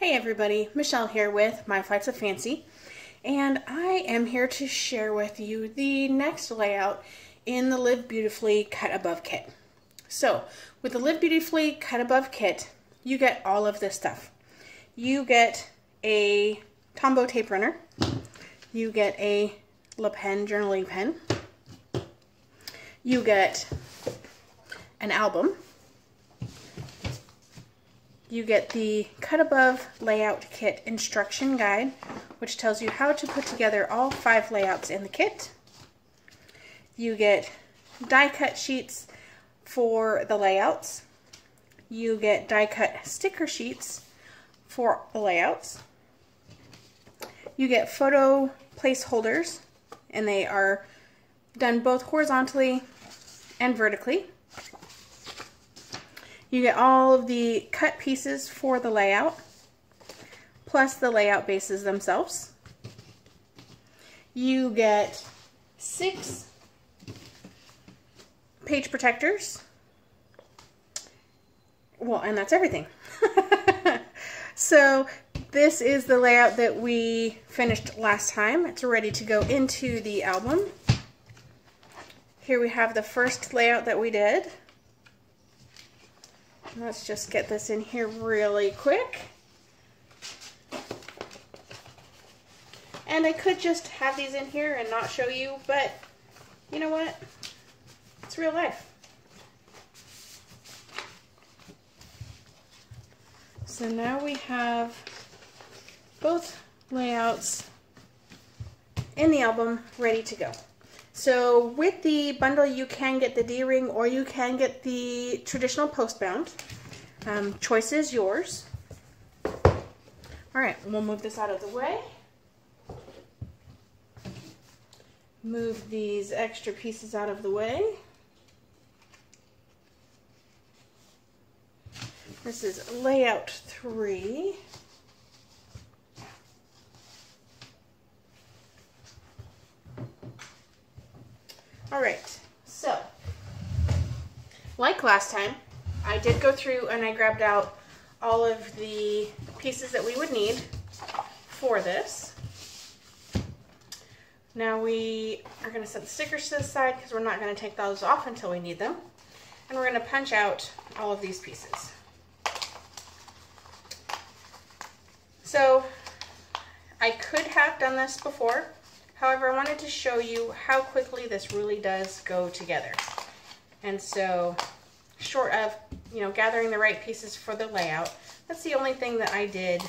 Hey everybody, Michelle here with My Flights of Fancy, and I am here to share with you the next layout in the Live Beautifully Cut Above kit. So, with the Live Beautifully Cut Above kit, you get all of this stuff. You get a Tombow tape runner, you get a Le Pen journaling pen, you get an album, you get the Cut Above Layout Kit Instruction Guide, which tells you how to put together all 5 layouts in the kit. You get die cut sheets for the layouts. You get die cut sticker sheets for the layouts. You get photo placeholders, and they are done both horizontally and vertically. You get all of the cut pieces for the layout, plus the layout bases themselves. You get 6 page protectors. Well, and that's everything. So this is the layout that we finished last time. It's ready to go into the album. Here we have the first layout that we did. Let's just get this in here really quick. And I could just have these in here and not show you, but you know what? It's real life. So now we have both layouts in the album ready to go. So with the bundle, you can get the D-ring or you can get the traditional postbound. Choice is yours. All right, we'll move this out of the way. Move these extra pieces out of the way. This is layout 3. Alright, so, like last time, I did go through and I grabbed out all of the pieces that we would need for this. Now we are going to set the stickers to the side because we're not going to take those off until we need them. And we're going to punch out all of these pieces. So, I could have done this before. However, I wanted to show you how quickly this really does go together. And so, short of, gathering the right pieces for the layout, that's the only thing that I did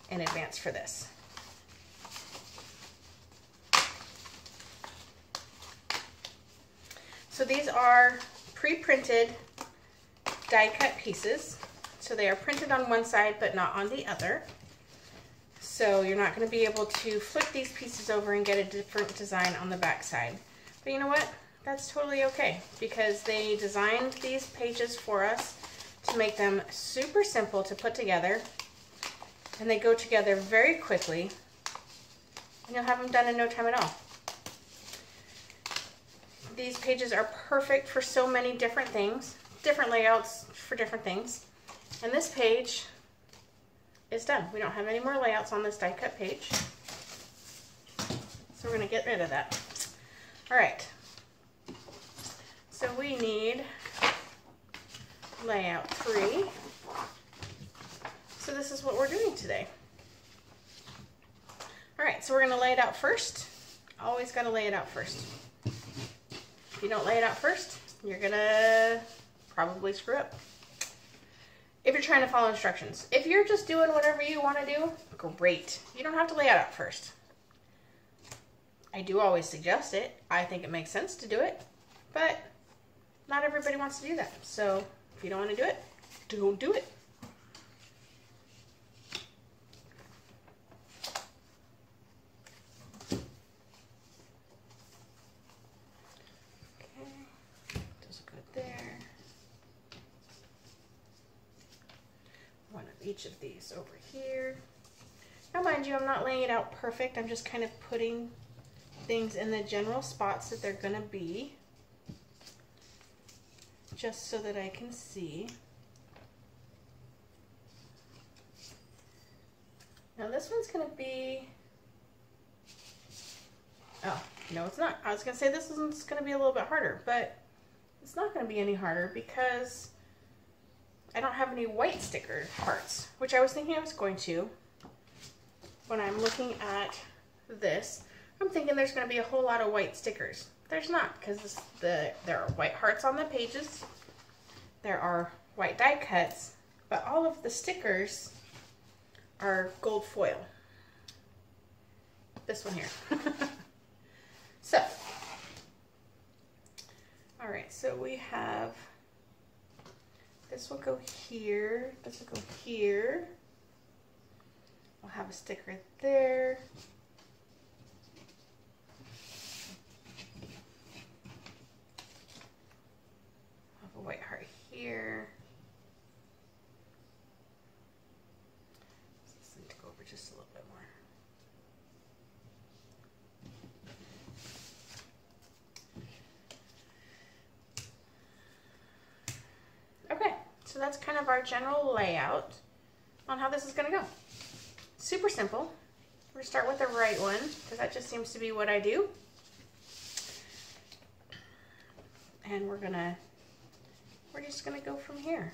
in advance for this. So these are pre-printed die cut pieces. So they are printed on one side but not on the other. So you're not going to be able to flip these pieces over and get a different design on the back side. But you know what? That's totally okay because they designed these pages for us to make them super simple to put together. And they go together very quickly. And you'll have them done in no time at all. These pages are perfect for so many different things, different layouts for different things. And this page is done. We don't have any more layouts on this die cut page. So we're going to get rid of that. All right. So we need layout 3. So this is what we're doing today. All right, so we're going to lay it out first. Always got to lay it out first. If you don't lay it out first, you're going to probably screw up. If you're trying to follow instructions. If you're just doing whatever you want to do, great. You don't have to lay it out first. I do always suggest it. I think it makes sense to do it, but not everybody wants to do that. So if you don't want to do it, don't do it. Okay, does good there. One of each of these over here. Now mind you, I'm not laying it out perfect. I'm just kind of putting things in the general spots that they're going to be, just so that I can see. Now this one's gonna be, oh, no it's not. I was gonna say this one's gonna be a little bit harder, but it's not gonna be any harder because I don't have any white sticker hearts, which I was thinking I was going to. When I'm looking at this, I'm thinking there's gonna be a whole lot of white stickers. There's not, because there are white hearts on the pages, there are white die cuts, but all of the stickers are gold foil. This one here. So, all right, so we have, this will go here, this will go here. We'll have a sticker there. I'll have a white heart here. This needs to go over just a little bit more. Okay, so that's kind of our general layout on how this is going to go. Super simple. We're going to start with the right one because that just seems to be what I do. And we're just going to go from here.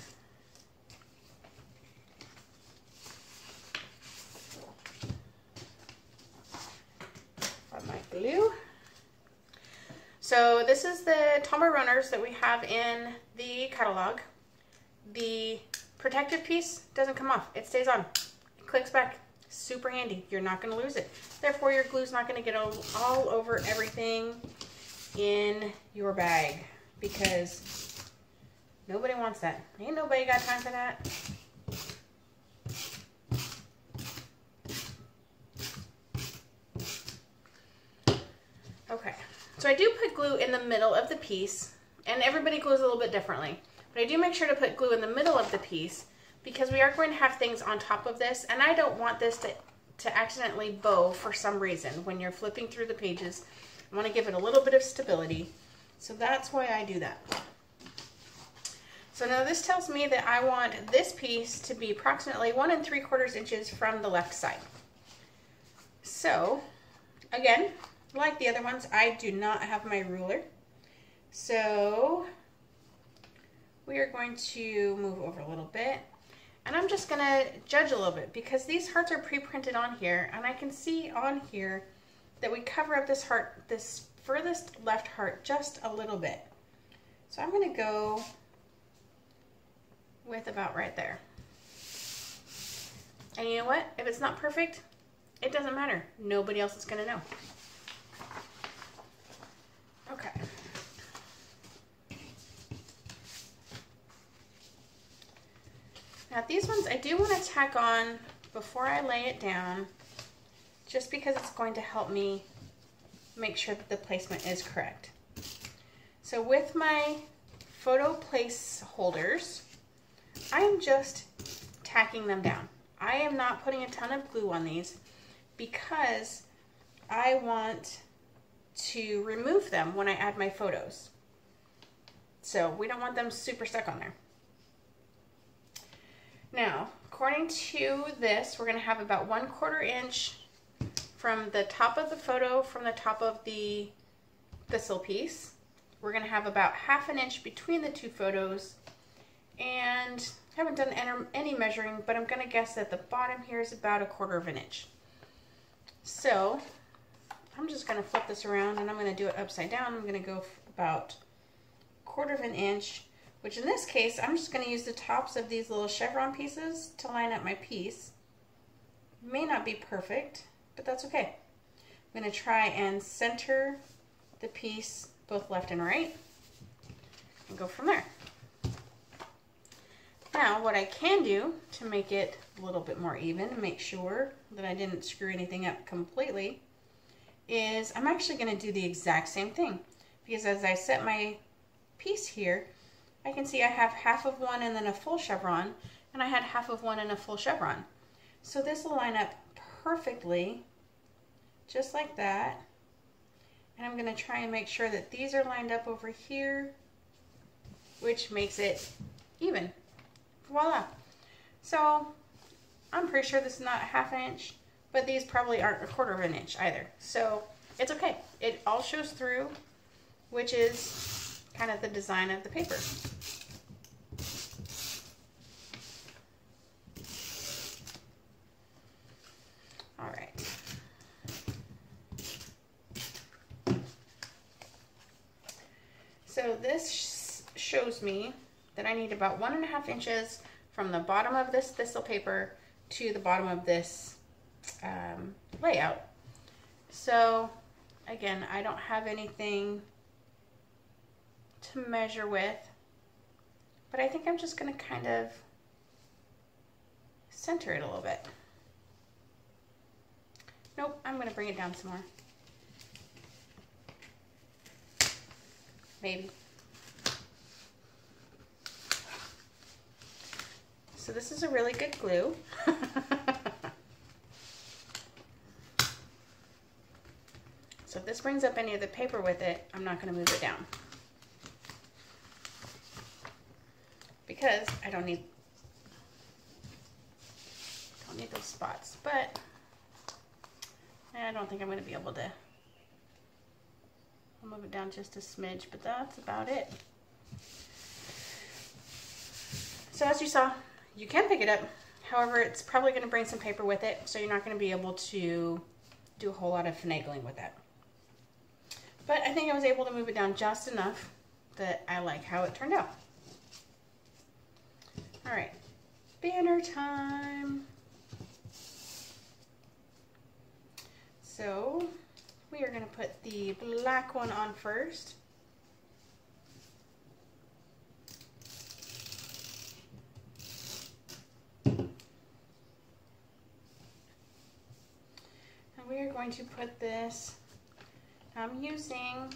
Got my glue. So this is the Tumblr Runners that we have in the catalog. The protective piece doesn't come off. It stays on. It clicks back. Super handy. You're not going to lose it. Therefore, your glue's not going to get all over everything in your bag because nobody wants that. Ain't nobody got time for that. Okay, so I do put glue in the middle of the piece, and everybody glues a little bit differently, but I do make sure to put glue in the middle of the piece because we are going to have things on top of this, and I don't want this to accidentally bow for some reason when you're flipping through the pages. I want to give it a little bit of stability, so that's why I do that. So now this tells me that I want this piece to be approximately 1 3/4 inches from the left side. So again, like the other ones, I do not have my ruler. So we are going to move over a little bit. And I'm just going to judge a little bit because these hearts are pre-printed on here. And I can see on here that we cover up this heart, this furthest left heart, just a little bit. So I'm going to go with about right there. And you know what? If it's not perfect, it doesn't matter. Nobody else is going to know. Okay. Now these ones I do want to tack on before I lay it down, just because it's going to help me make sure that the placement is correct. So with my photo place holders, I'm just tacking them down. I am not putting a ton of glue on these because I want to remove them when I add my photos. So we don't want them super stuck on there. Now, according to this, we're going to have about 1/4 inch from the top of the photo, from the top of the thistle piece. We're going to have about 1/2 inch between the two photos. And I haven't done any measuring, but I'm going to guess that the bottom here is about 1/4 inch. So I'm just going to flip this around and I'm going to do it upside down. I'm going to go about 1/4 inch, which in this case, I'm just going to use the tops of these little chevron pieces to line up my piece. May not be perfect, but that's okay. I'm going to try and center the piece both left and right and go from there. Now, what I can do to make it a little bit more even, make sure that I didn't screw anything up completely, is I'm actually going to do the exact same thing. Because as I set my piece here, I can see I have 1/2 of one and then a full chevron, and I had 1/2 of one and a full chevron. So this will line up perfectly, just like that. And I'm going to try and make sure that these are lined up over here, which makes it even. Voila. So I'm pretty sure this is not 1/2 inch. but these probably aren't 1/4 of an inch either. So it's okay. It all shows through, which is kind of the design of the paper. All right. So this shows me that I need about 1.5 inches from the bottom of this thistle paper to the bottom of this layout. So again, I don't have anything to measure with, but I think I'm just going to kind of center it a little bit. Nope, I'm going to bring it down some more. Maybe. So this is a really good glue. So if this brings up any of the paper with it, I'm not going to move it down, because I don't need those spots. But I don't think I'm going to be able to. I'll move it down just a smidge, but that's about it. So as you saw, you can pick it up. However, it's probably going to bring some paper with it, so you're not going to be able to do a whole lot of finagling with that. But I think I was able to move it down just enough that I like how it turned out. All right, banner time. So we are going to put the black one on first. And we are going to put this, I'm using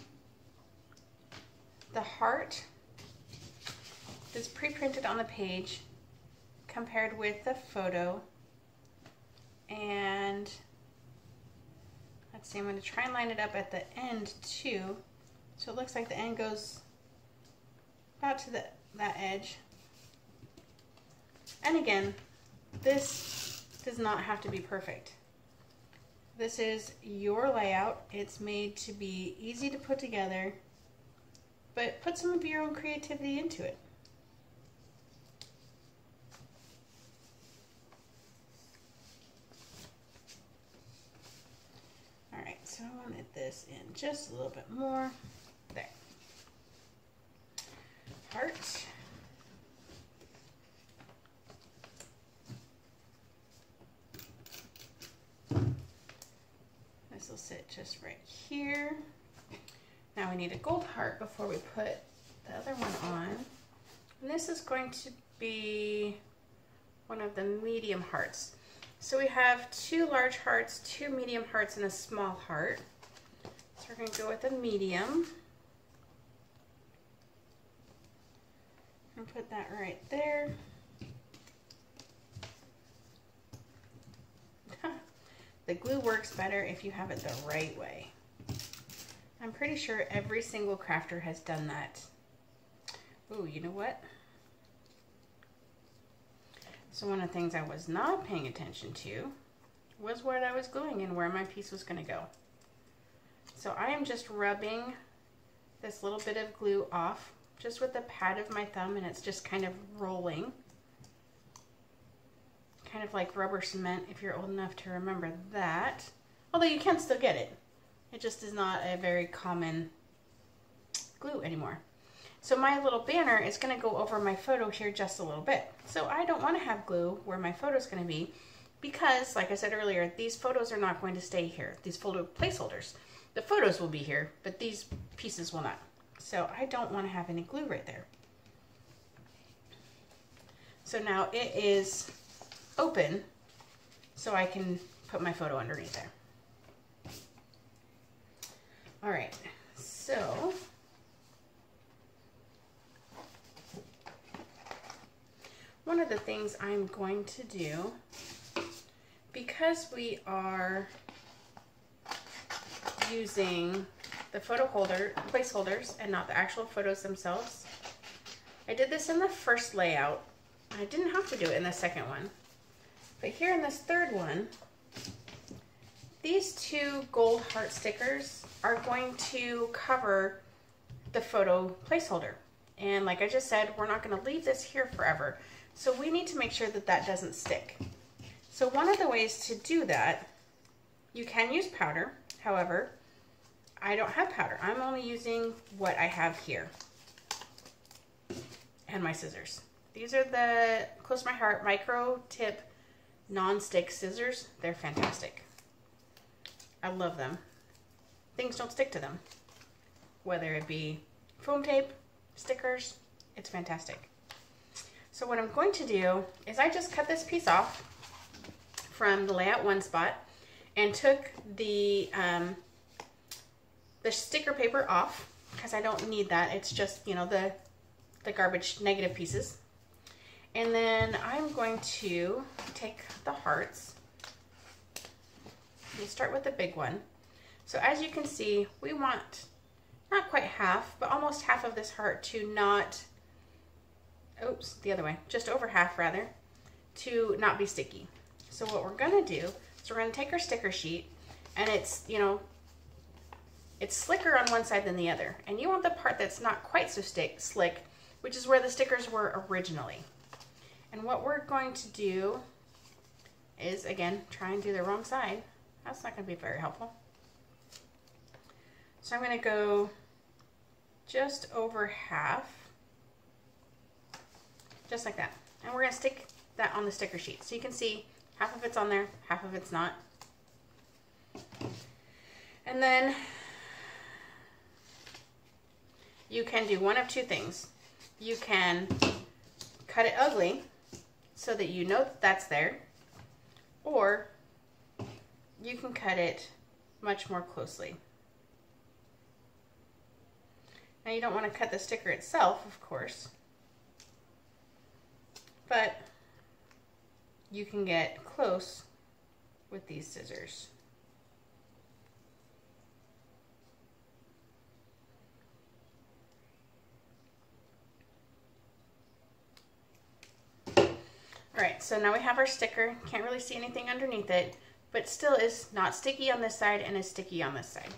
the heart that's pre-printed on the page compared with the photo. And let's see, I'm going to try and line it up at the end too. So it looks like the end goes about to that edge. And again, this does not have to be perfect. This is your layout. It's made to be easy to put together, but put some of your own creativity into it. Alright, so I wanted this in just a little bit more. There. Heart. This will sit just right here. Now we need a gold heart before we put the other one on. And this is going to be one of the medium hearts. So we have 2 large hearts, 2 medium hearts, and a small heart. So we're going to go with a medium. And put that right there. The glue works better if you have it the right way. I'm pretty sure every single crafter has done that. Ooh, you know what? So one of the things I was not paying attention to was where I was gluing and where my piece was going to go. So I am just rubbing this little bit of glue off just with the pad of my thumb, and it's just kind of rolling. Kind of like rubber cement, if you're old enough to remember that. Although you can still get it. It just is not a very common glue anymore. So my little banner is going to go over my photo here just a little bit. So I don't want to have glue where my photo is going to be, because, like I said earlier, these photos are not going to stay here. These photo placeholders. The photos will be here, but these pieces will not. So I don't want to have any glue right there. So now it is open, so I can put my photo underneath there. All right, so one of the things I'm going to do, because we are using the photo holder placeholders and not the actual photos themselves, I did this in the first layout. I didn't have to do it in the second one. But here in this third one, these two gold heart stickers are going to cover the photo placeholder. And like I just said, we're not going to leave this here forever. So we need to make sure that that doesn't stick. So one of the ways to do that, you can use powder. However, I don't have powder. I'm only using what I have here. And my scissors. These are the Close to My Heart micro tip non-stick scissors. They're fantastic. I love them. Things don't stick to them. Whether it be foam tape, stickers, it's fantastic. So what I'm going to do is I just cut this piece off from the layout one spot and took the sticker paper off because I don't need that. It's just, you know, the garbage negative pieces. And then I'm going to take the hearts. We start with the big one. So as you can see, we want not quite half, but almost half of this heart to not, oops, the other way, just over half rather, to not be sticky. So what we're gonna do is we're gonna take our sticker sheet, and it's, you know, it's slicker on one side than the other. And you want the part that's not quite so slick, which is where the stickers were originally. And what we're going to do is, again, try and do the wrong side. That's not gonna be very helpful. So I'm gonna go just over half, just like that. And we're gonna stick that on the sticker sheet. So you can see half of it's on there, half of it's not. And then you can do one of two things. You can cut it ugly so that you know that that's there, or you can cut it much more closely. Now you don't want to cut the sticker itself, of course, but you can get close with these scissors. Alright, so now we have our sticker. Can't really see anything underneath it, but still is not sticky on this side and is sticky on this side.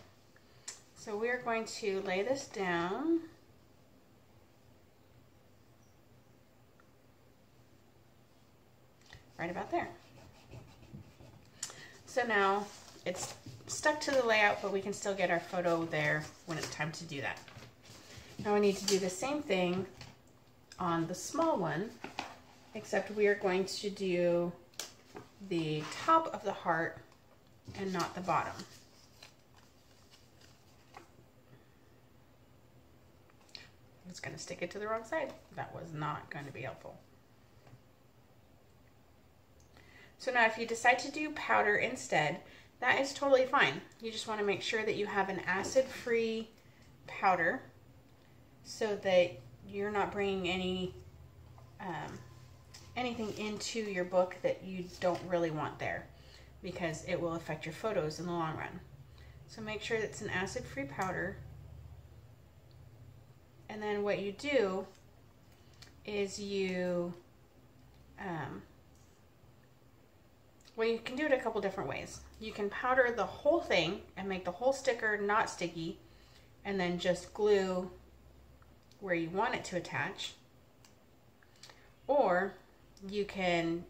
So we're going to lay this down. Right about there. So now it's stuck to the layout, but we can still get our photo there when it's time to do that. Now we need to do the same thing on the small one, except we are going to do the top of the heart and not the bottom. I was going to stick it to the wrong side. That was not going to be helpful. So now if you decide to do powder instead, that is totally fine. You just want to make sure that you have an acid-free powder so that you're not bringing anything into your book that you don't really want there, because it will affect your photos in the long run. So make sure it's an acid-free powder. And then what you do is you can do it a couple different ways. You can powder the whole thing and make the whole sticker not sticky, and then just glue where you want it to attach. Or you can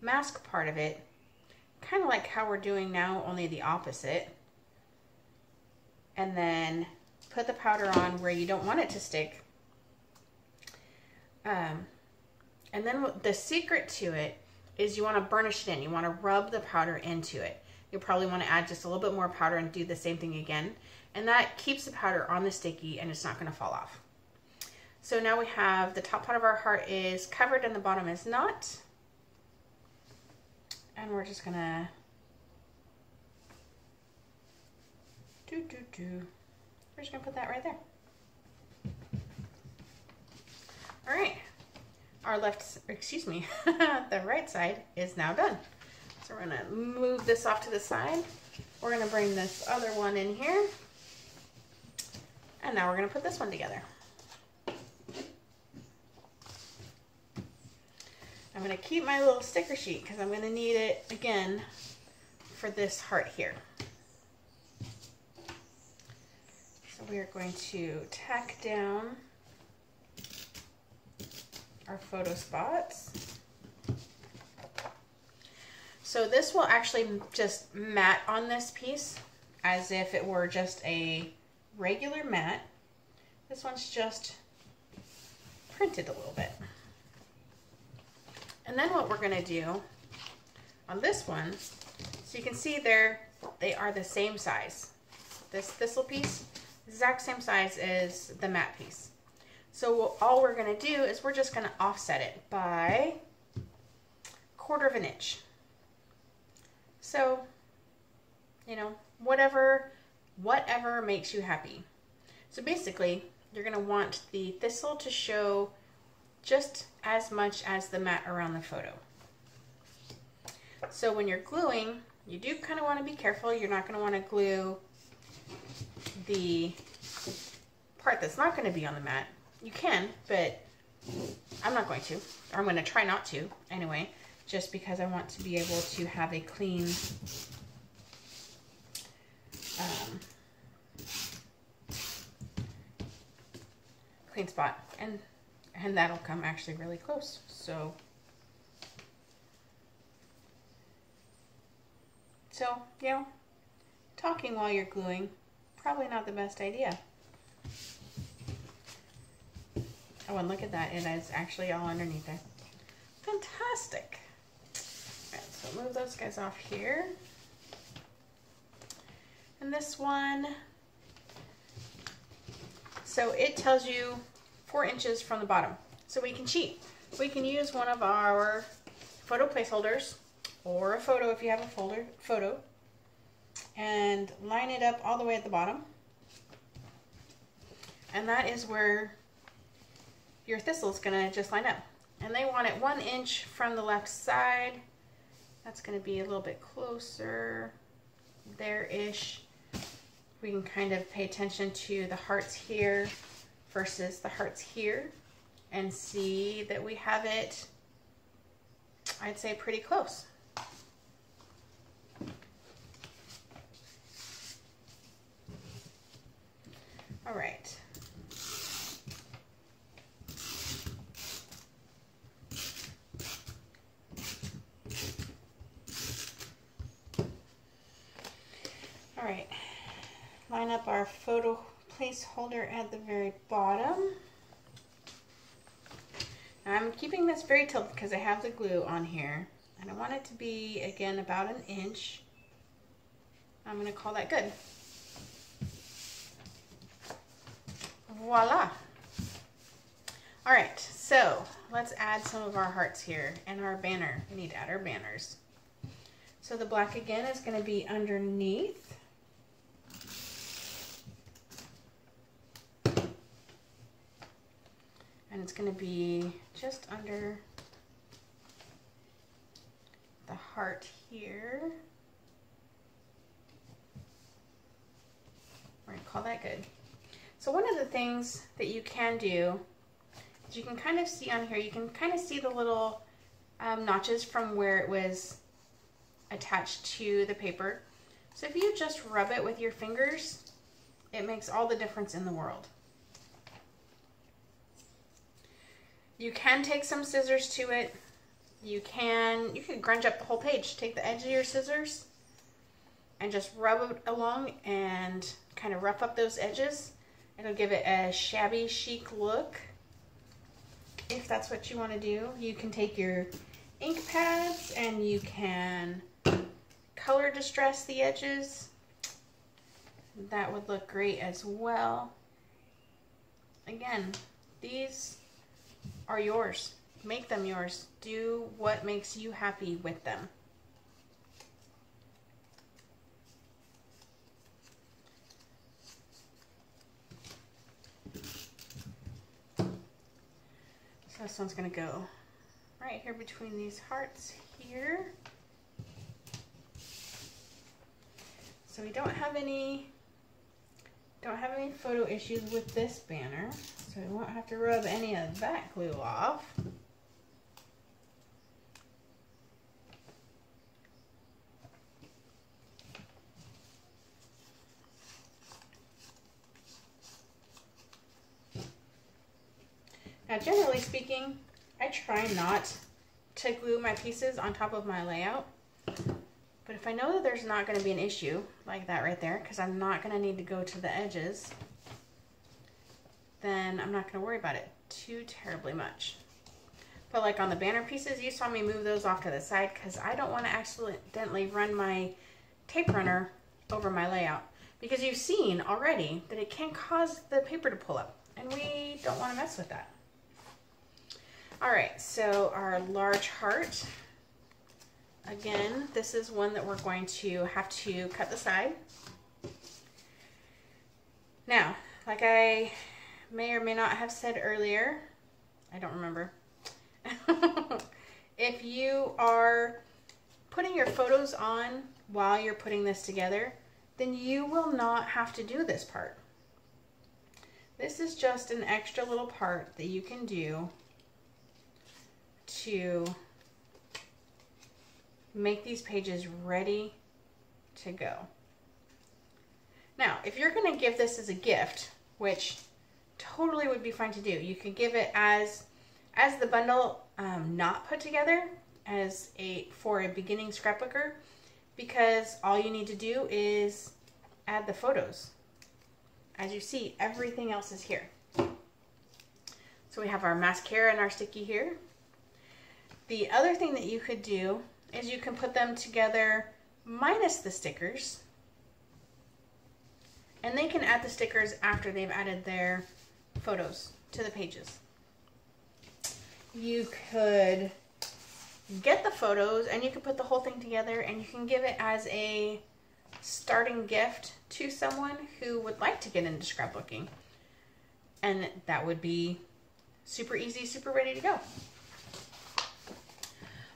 mask part of it, kind of like how we're doing now, only the opposite, and then put the powder on where you don't want it to stick. And then the secret to it is you want to burnish it in. You want to rub the powder into it. You'll probably want to add just a little bit more powder and do the same thing again. And that keeps the powder on the sticky and it's not going to fall off. So now we have the top part of our heart is covered and the bottom is not. And we're just going to we're just going to put that right there. All right. Our the right side is now done. So we're going to move this off to the side. We're going to bring this other one in here. And now we're going to put this one together. I'm going to keep my little sticker sheet because I'm going to need it again for this heart here. we are going to tack down our photo spots. So this will actually just mat on this piece as if it were just a regular mat. This one's just printed a little bit. And then what we're gonna do on this one, so you can see they are the same size. This thistle piece, exact same size as the matte piece. So all we're gonna do is we're just gonna offset it by 1/4 inch. So, you know, whatever makes you happy. So basically, you're gonna want the thistle to show just as much as the mat around the photo. So when you're gluing, you do kind of want to be careful. You're not going to want to glue the part that's not going to be on the mat. You can, but I'm not going to. Or I'm going to try not to anyway, just because I want to be able to have a clean spot, and that'll come actually really close. So you know, talking while you're gluing, probably not the best idea. Oh, and look at that, it is actually all underneath there. Fantastic. All right, so move those guys off here. And this one, so it tells you 4 inches from the bottom. So we can cheat. We can use one of our photo placeholders or a photo if you have a photo and line it up all the way at the bottom. And that is where your thistle is gonna just line up. And they want it 1 inch from the left side. That's gonna be a little bit closer there-ish. We can kind of pay attention to the hearts here versus the hearts here and see that we have it, I'd say, pretty close. All right. All right. Line up our photo placeholder at the very bottom. Now I'm keeping this very tilted because I have the glue on here, and I want it to be, again, about 1 inch. I'm going to call that good. Voila. All right, so let's add some of our hearts here and our banner. We need to add our banners. So the black again is going to be underneath. And it's going to be just under the heart here. We're going to call that good. So one of the things that you can do is you can kind of see on here, you can kind of see the little notches from where it was attached to the paper. So if you just rub it with your fingers, it makes all the difference in the world. You can take some scissors to it. You can grunge up the whole page. Take the edge of your scissors and just rub it along and kind of rough up those edges. It'll give it a shabby chic look. If that's what you want to do, you can take your ink pads and you can color distress the edges. That would look great as well. Again, these are yours. Make them yours. Do what makes you happy with them. So this one's going to go right here between these hearts here. So we don't have any photo issues with this banner, so we won't have to rub any of that glue off. Now, generally speaking, I try not to glue my pieces on top of my layout. But if I know that there's not going to be an issue like that right there, because I'm not going to need to go to the edges, then I'm not going to worry about it too terribly much. But like on the banner pieces, you saw me move those off to the side because I don't want to accidentally run my tape runner over my layout. Because you've seen already that it can cause the paper to pull up, and we don't want to mess with that. All right, so our large heart. Again, this is one that we're going to have to cut the side. Now, like I may or may not have said earlier, I don't remember. If you are putting your photos on while you're putting this together, then you will not have to do this part. This is just an extra little part that you can do to make these pages ready to go. Now, if you're going to give this as a gift, which totally would be fine to do, you could give it as the bundle not put together as for a beginning scrapbooker, because all you need to do is add the photos. As you see, everything else is here. So we have our mascara and our sticky here. The other thing that you could do is you can put them together minus the stickers, and they can add the stickers after they've added their photos to the pages. You could get the photos and you can put the whole thing together, and you can give it as a starting gift to someone who would like to get into scrapbooking, and that would be super easy, super ready to go.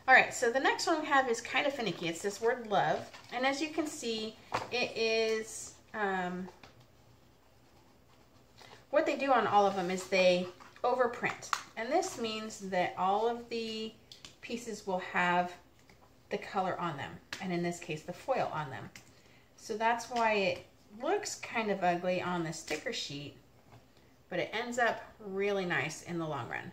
All right, so the next one we have is kind of finicky. It's this word love, and as you can see, it is what they do on all of them is they overprint, and this means that all of the pieces will have the color on them, and in this case the foil on them. So that's why it looks kind of ugly on the sticker sheet, but it ends up really nice in the long run.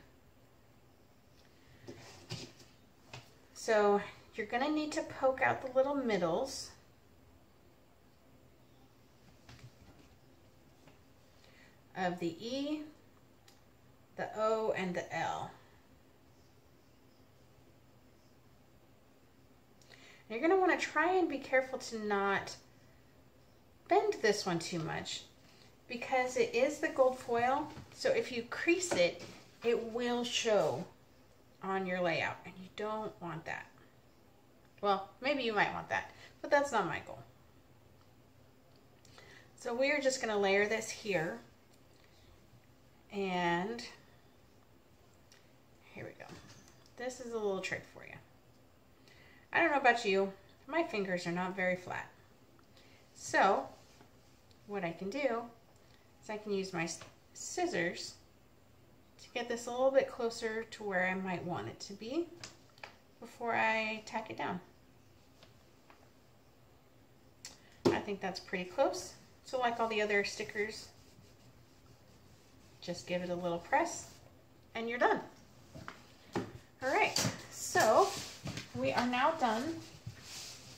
So you're going to need to poke out the little middles. Of the E, the O, and the L. You're going to want to try and be careful to not bend this one too much, because it is the gold foil, so if you crease it, it will show on your layout, and you don't want that. Well, maybe you might want that, but that's not my goal. So we're just going to layer this here, and here we go. This is a little trick for you. I don't know about you, my fingers are not very flat. So what I can do is I can use my scissors to get this a little bit closer to where I might want it to be before I tack it down. I think that's pretty close. So like all the other stickers, just give it a little press and you're done. All right, so we are now done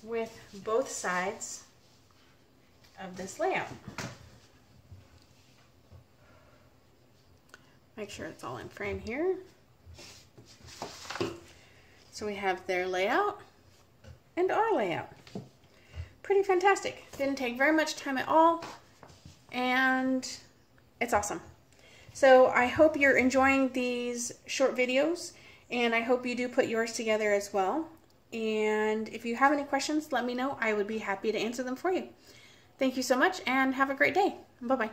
with both sides of this layout. Make sure it's all in frame here. So we have their layout and our layout. Pretty fantastic. Didn't take very much time at all, and it's awesome. So I hope you're enjoying these short videos, and I hope you do put yours together as well. And if you have any questions, let me know. I would be happy to answer them for you. Thank you so much, and have a great day. Bye-bye.